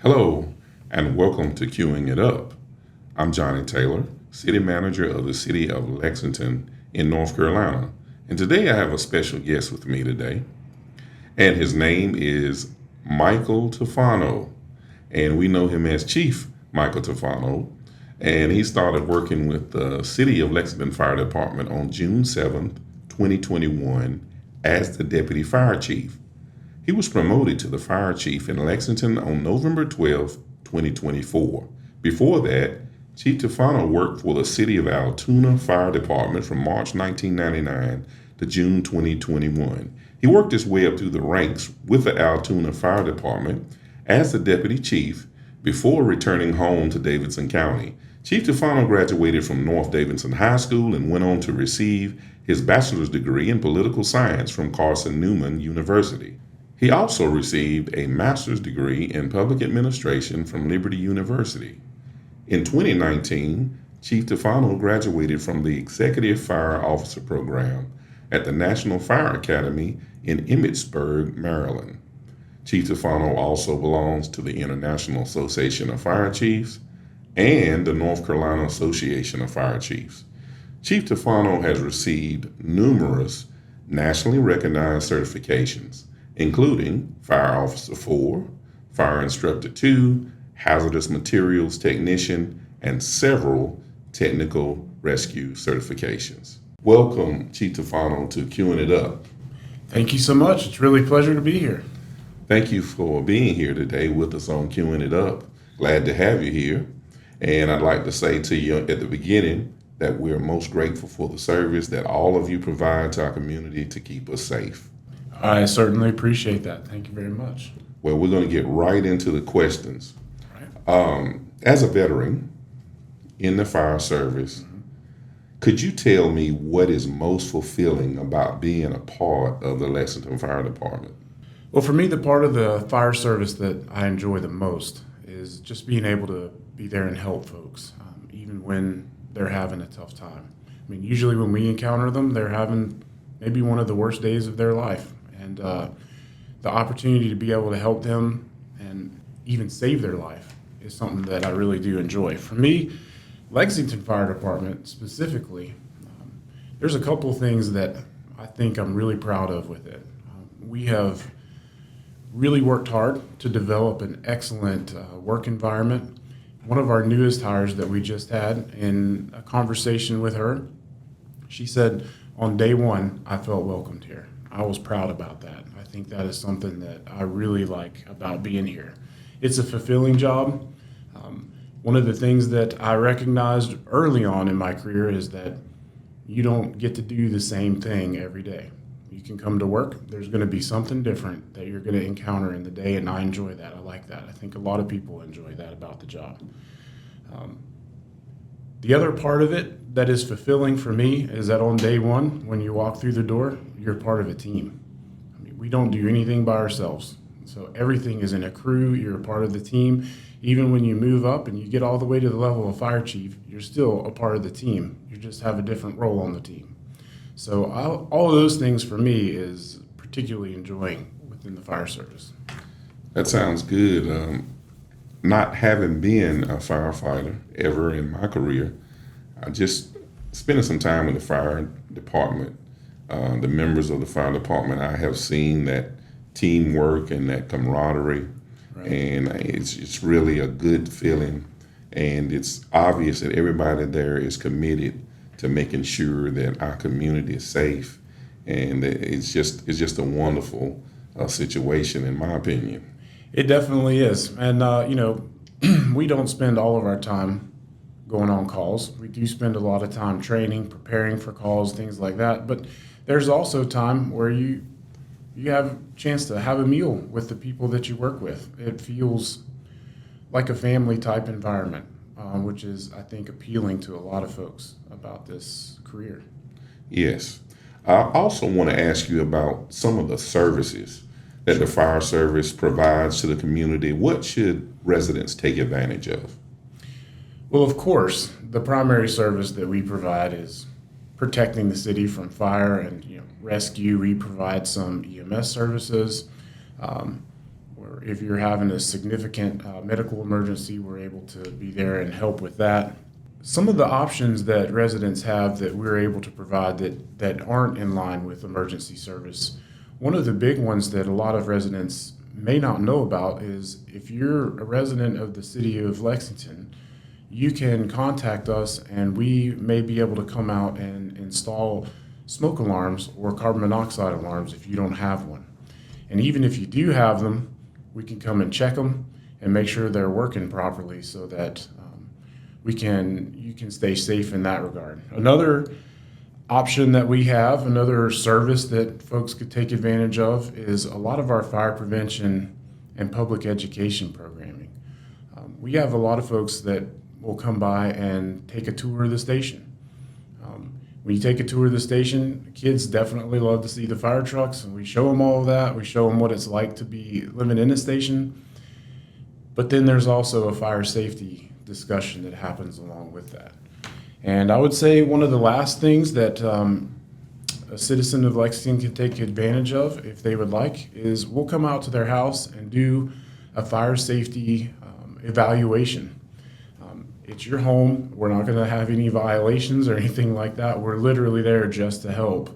Hello, and welcome to Queuing It Up. I'm Johnny Taylor, City Manager of the City of Lexington in North Carolina, and today I have a special guest with me today, and his name is Michael Tofano, and we know him as Chief Michael Tofano, and he started working with the City of Lexington Fire Department on June 7th, 2021 as the Deputy Fire Chief. He was promoted to the Fire Chief in Lexington on November 12, 2024. Before that, Chief Tofano worked for the City of Altoona Fire Department from March 1999 to June 2021. He worked his way up through the ranks with the Altoona Fire Department as the Deputy Chief before returning home to Davidson County. Chief Tofano graduated from North Davidson High School and went on to receive his bachelor's degree in political science from Carson Newman University. He also received a master's degree in public administration from Liberty University. In 2019, Chief Tofano graduated from the Executive Fire Officer Program at the National Fire Academy in Emmitsburg, Maryland. Chief Tofano also belongs to the International Association of Fire Chiefs and the North Carolina Association of Fire Chiefs. Chief Tofano has received numerous nationally recognized certifications, including Fire Officer 4, Fire Instructor 2, Hazardous Materials Technician, and several Technical Rescue certifications. Welcome, Chief Tofano, to Queuing It Up. Thank you so much. It's really a pleasure to be here. Thank you for being here today with us on Queuing It Up. Glad to have you here. And I'd like to say to you at the beginning that we're most grateful for the service that all of you provide to our community to keep us safe. I certainly appreciate that. Thank you very much. Well, we're going to get right into the questions. As a veteran in the fire service, could you tell me what is most fulfilling about being a part of the Lexington Fire Department? Well, for me, the part of the fire service that I enjoy the most is just being able to be there and help folks, even when they're having a tough time. I mean, usually when we encounter them, they're having maybe one of the worst days of their life. And the opportunity to be able to help them and even save their life is something that I really do enjoy. For me, Lexington Fire Department specifically, there's a couple of things that I think I'm really proud of with it. We have really worked hard to develop an excellent work environment. One of our newest hires that we just had, in a conversation with her, she said, on day one, I felt welcomed here. I was proud about that. I think that is something that I really like about being here. It's a fulfilling job. One of the things that I recognized early on in my career is that you don't get to do the same thing every day. You can come to work, there's going to be something different that you're going to encounter in the day, and I enjoy that. I like that. I think a lot of people enjoy that about the job. The other part of it that is fulfilling for me is that on day one, when you walk through the door, you're part of a team. I mean, we don't do anything by ourselves. So everything is in a crew. You're a part of the team. Even when you move up and you get all the way to the level of fire chief, you're still a part of the team. You just have a different role on the team. So all of those things for me is particularly enjoying within the fire service. That sounds good. Not having been a firefighter ever in my career, I just spending some time in the fire department, the members of the fire department, I have seen that teamwork and that camaraderie, right. And it's really a good feeling, and it's obvious that everybody there is committed to making sure that our community is safe, and it's just a wonderful situation in my opinion. It definitely is. And, we don't spend all of our time going on calls. We do spend a lot of time training, preparing for calls, things like that. But there's also time where you have a chance to have a meal with the people that you work with. It feels like a family type environment, which is, I think, appealing to a lot of folks about this career. Yes. I also want to ask you about some of the services that the fire service provides to the community. What should residents take advantage of? Well, of course, the primary service that we provide is protecting the city from fire and rescue. We provide some EMS services. We're if you're having a significant medical emergency, we're able to be there and help with that. Some of the options that residents have that we're able to provide that aren't in line with emergency service, one of the big ones that a lot of residents may not know about is if you're a resident of the City of Lexington, you can contact us and we may be able to come out and install smoke alarms or carbon monoxide alarms if you don't have one. And even if you do have them, we can come and check them and make sure they're working properly so that you can stay safe in that regard. Another option that we have, another service that folks could take advantage of, is a lot of our fire prevention and public education programming. We have a lot of folks that will come by and take a tour of the station. When you take a tour of the station, kids definitely love to see the fire trucks, and we show them all of that. We show them what it's like to be living in a station. But then there's also a fire safety discussion that happens along with that. And I would say one of the last things that a citizen of Lexington can take advantage of, if they would like, is we'll come out to their house and do a fire safety evaluation. It's your home. We're not going to have any violations or anything like that. We're literally there just to help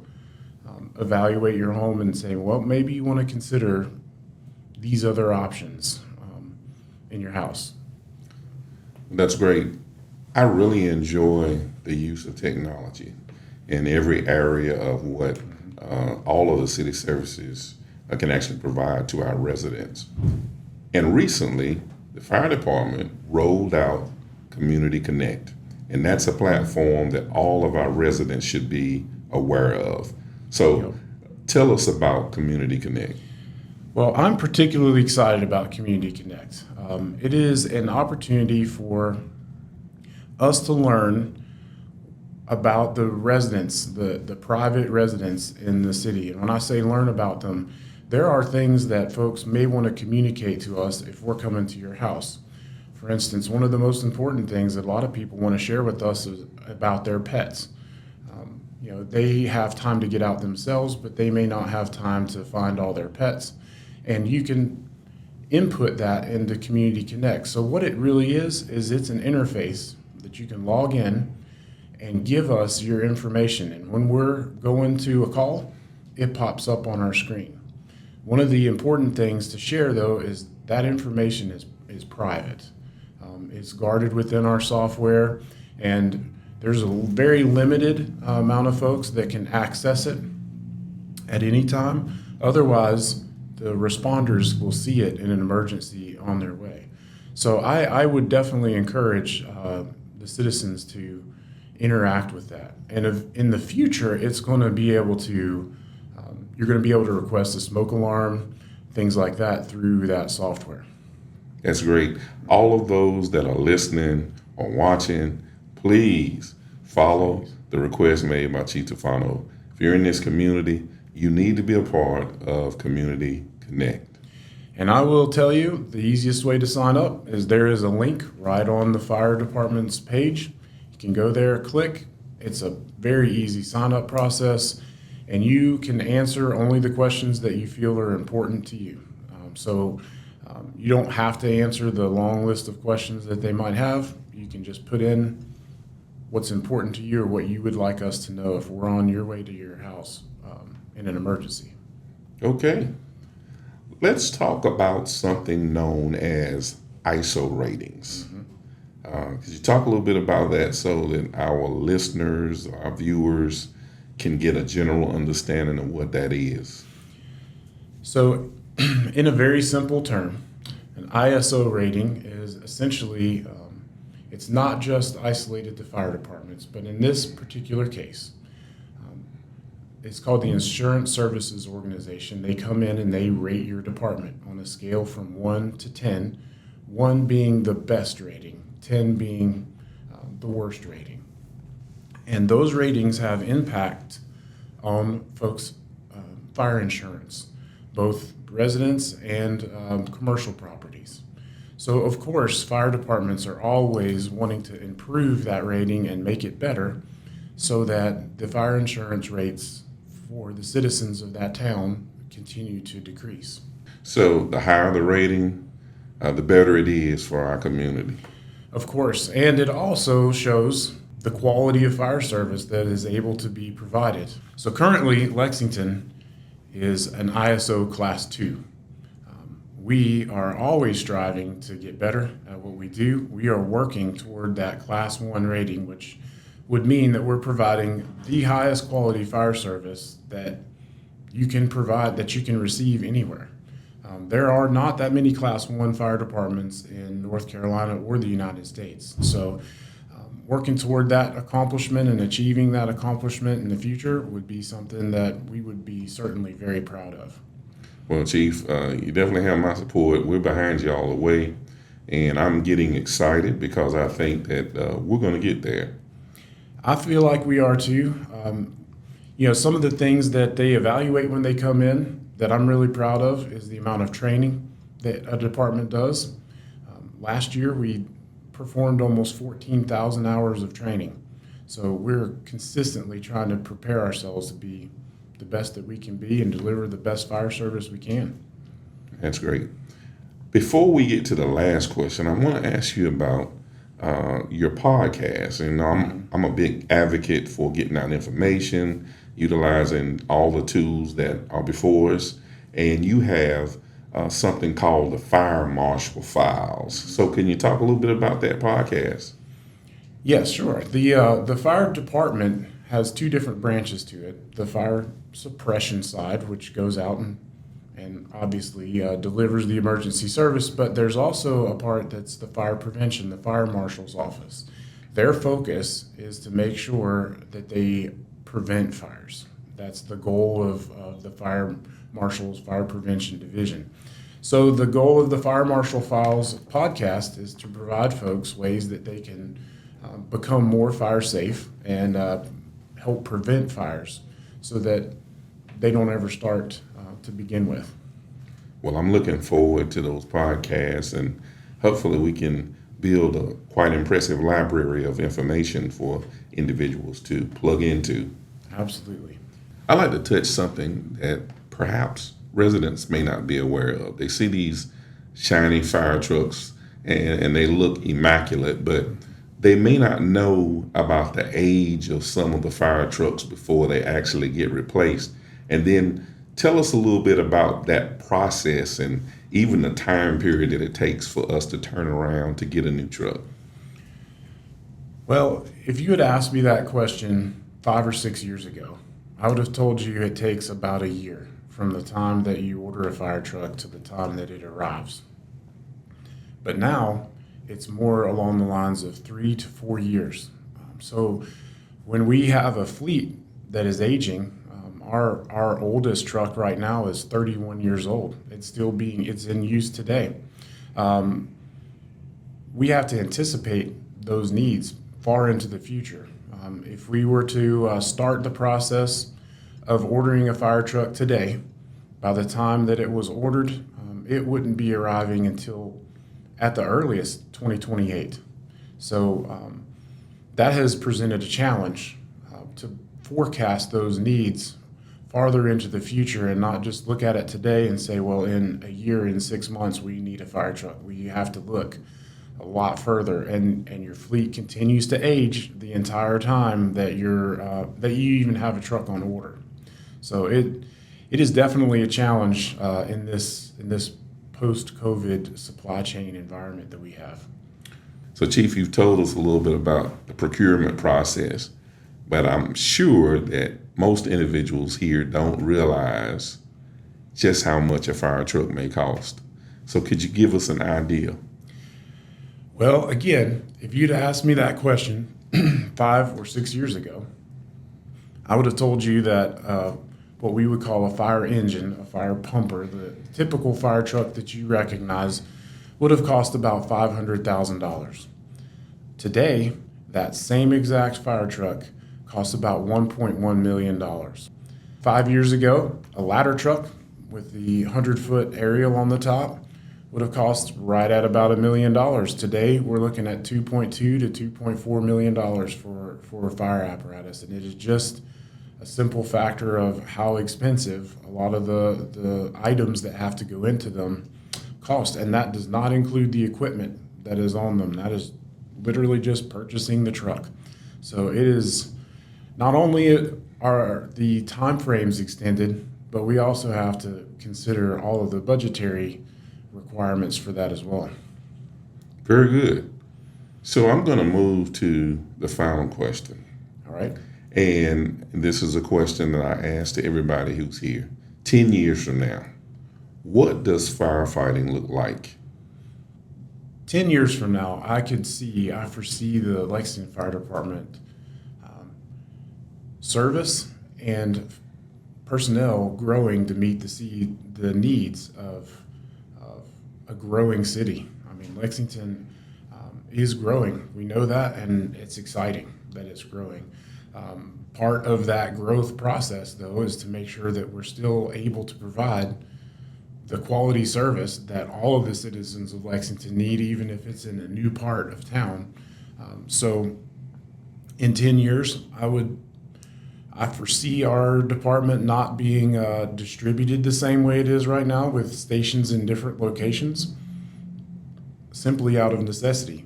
evaluate your home and say, well, maybe you want to consider these other options in your house. That's great. I really enjoy the use of technology in every area of what all of the city services can actually provide to our residents. And recently, the fire department rolled out Community Connect, and that's a platform that all of our residents should be aware of. So tell us about Community Connect. Well, I'm particularly excited about Community Connect. It is an opportunity for us to learn about the residents, the private residents in the city. And when I say learn about them, there are things that folks may want to communicate to us if we're coming to your house. For instance, one of the most important things that a lot of people want to share with us is about their pets. They have time to get out themselves, but they may not have time to find all their pets. And you can input that into Community Connect. So what it really is it's an interface that you can log in and give us your information. And when we're going to a call, it pops up on our screen. One of the important things to share, though, is that information is private. It's guarded within our software, and there's a very limited amount of folks that can access it at any time. Otherwise, the responders will see it in an emergency on their way. So I would definitely encourage the citizens to interact with that. And in the future, it's going to be able to, you're going to be able to request a smoke alarm, things like that through that software. That's great. All of those that are listening or watching, please follow the request made by Chief Tofano. If you're in this community, you need to be a part of Community Connect. And I will tell you, the easiest way to sign up is there is a link right on the fire department's page. You can go there, click. It's a very easy sign-up process, and you can answer only the questions that you feel are important to you. You don't have to answer the long list of questions that they might have. You can just put in what's important to you or what you would like us to know if we're on your way to your house in an emergency. Okay. Let's talk about something known as ISO ratings. Could you talk a little bit about that so that our listeners, our viewers can get a general understanding of what that is? So in a very simple term, an ISO rating is essentially, it's not just isolated to fire departments, but in this particular case, it's called the Insurance Services Organization. They come in and they rate your department on a scale from 1 to 10, 1 being the best rating, 10 being the worst rating. And those ratings have impact on folks' fire insurance, both residents and commercial properties. So of course, fire departments are always wanting to improve that rating and make it better so that the fire insurance rates for the citizens of that town continue to decrease. So the higher the rating, the better it is for our community. Of course, and it also shows the quality of fire service that is able to be provided. So currently, Lexington is an ISO Class 2. We are always striving to get better at what we do. We are working toward that Class 1 rating, which would mean that we're providing the highest quality fire service that you can provide, that you can receive anywhere. There are not that many Class 1 fire departments in North Carolina or the United States. So working toward that accomplishment and achieving that accomplishment in the future would be something that we would be certainly very proud of. Well, Chief, you definitely have my support. We're behind you all the way, and I'm getting excited because I think that we're going to get there. I feel like we are too. Some of the things that they evaluate when they come in that I'm really proud of is the amount of training that a department does. Last year, we performed almost 14,000 hours of training. So we're consistently trying to prepare ourselves to be the best that we can be and deliver the best fire service we can. That's great. Before we get to the last question, I want to ask you about your podcast. And I'm a big advocate for getting out information, utilizing all the tools that are before us. And you have something called the Fire Marshal Files. So can you talk a little bit about that podcast? Yes, sure. The fire department has two different branches to it. The fire suppression side, which goes out and obviously delivers the emergency service, but there's also a part that's the fire prevention, the fire marshal's office. Their focus is to make sure that they prevent fires. That's the goal of the fire marshal's fire prevention division. So the goal of the Fire Marshal Files podcast is to provide folks ways that they can become more fire safe and help prevent fires so that they don't ever start to begin with. Well, I'm looking forward to those podcasts, and hopefully we can build a quite impressive library of information for individuals to plug into. Absolutely. I'd like to touch something that perhaps residents may not be aware of. They see these shiny fire trucks and they look immaculate, but they may not know about the age of some of the fire trucks before they actually get replaced. And then tell us a little bit about that process and even the time period that it takes for us to turn around to get a new truck. Well, if you had asked me that question 5 or 6 years ago, I would have told you it takes about a year from the time that you order a fire truck to the time that it arrives. But now it's more along the lines of 3 to 4 years. So when we have a fleet that is aging, our oldest truck right now is 31 years old. It's in use today. We have to anticipate those needs far into the future. If we were to start the process of ordering a fire truck today, by the time that it was ordered, it wouldn't be arriving until at the earliest 2028. So that has presented a challenge to forecast those needs farther into the future and not just look at it today and say, well, in a year, in 6 months, we need a fire truck. We have to look a lot further, and your fleet continues to age the entire time that that you even have a truck on order. So it is definitely a challenge in this post-COVID supply chain environment that we have. So, Chief, you've told us a little bit about the procurement process, but I'm sure that most individuals here don't realize just how much a fire truck may cost. So could you give us an idea? Well, again, if you'd asked me that question 5 or 6 years ago, I would have told you that what we would call a fire engine, a fire pumper, the typical fire truck that you recognize, would have cost about $500,000. Today, that same exact fire truck costs about $1.1 million. 5 years ago, a ladder truck with the 100-foot aerial on the top would have cost right at about $1 million. Today, we're looking at $2.2 to $2.4 million for a fire apparatus, and it is just a simple factor of how expensive a lot of the items that have to go into them cost. And that does not include the equipment that is on them. That is literally just purchasing the truck. So it is not only are the time frames extended, but we also have to consider all of the budgetary requirements for that as well. Very good. So I'm going to move to the final question. All right. And this is a question that I ask to everybody who's here. 10 years from now, what does firefighting look like? 10 years from now, I foresee the Lexington Fire Department service and personnel growing to meet the needs of a growing city. I mean, Lexington is growing. We know that, and it's exciting that it's growing. Part of that growth process, though, is to make sure that we're still able to provide the quality service that all of the citizens of Lexington need, even if it's in a new part of town. So in 10 years, I foresee our department not being distributed the same way it is right now, with stations in different locations, simply out of necessity.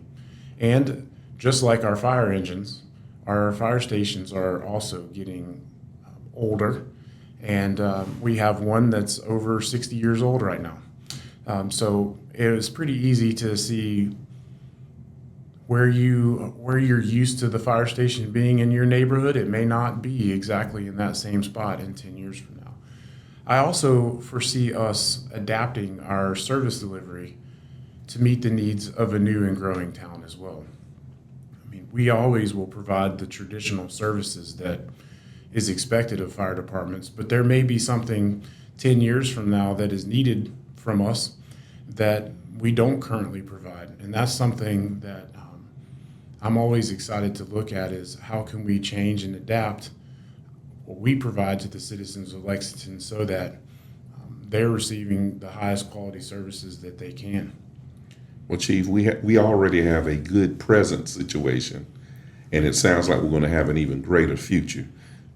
And just like our fire engines, our fire stations are also getting older, and we have one that's over 60 years old right now. So it was pretty easy to see where you're used to the fire station being in your neighborhood. It may not be exactly in that same spot in 10 years from now. I also foresee us adapting our service delivery to meet the needs of a new and growing town as well. I mean, we always will provide the traditional services that is expected of fire departments, but there may be something 10 years from now that is needed from us that we don't currently provide. And that's something that I'm always excited to look at, is how can we change and adapt what we provide to the citizens of Lexington so that they're receiving the highest quality services that they can. Well, Chief, we already have a good present situation, and it sounds like we're going to have an even greater future.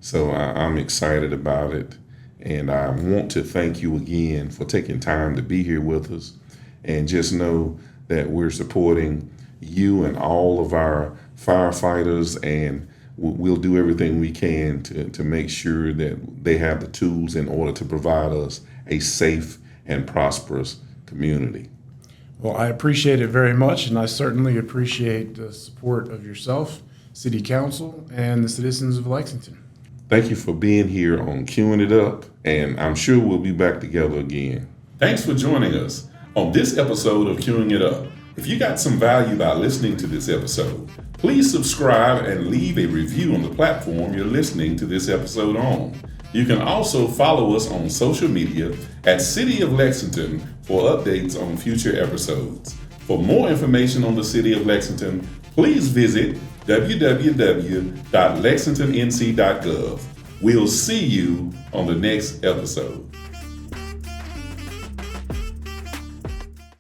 So I'm excited about it, and I want to thank you again for taking time to be here with us. And just know that we're supporting you and all of our firefighters, and we'll do everything we can to make sure that they have the tools in order to provide us a safe and prosperous community. Well, I appreciate it very much, and I certainly appreciate the support of yourself, City Council, and the citizens of Lexington. Thank you for being here on Queuing It Up, and I'm sure we'll be back together again. Thanks for joining us on this episode of Queuing It Up. If you got some value by listening to this episode, please subscribe and leave a review on the platform you're listening to this episode on. You can also follow us on social media at City of Lexington for updates on future episodes. For more information on the City of Lexington, please visit www.lexingtonnc.gov. We'll see you on the next episode.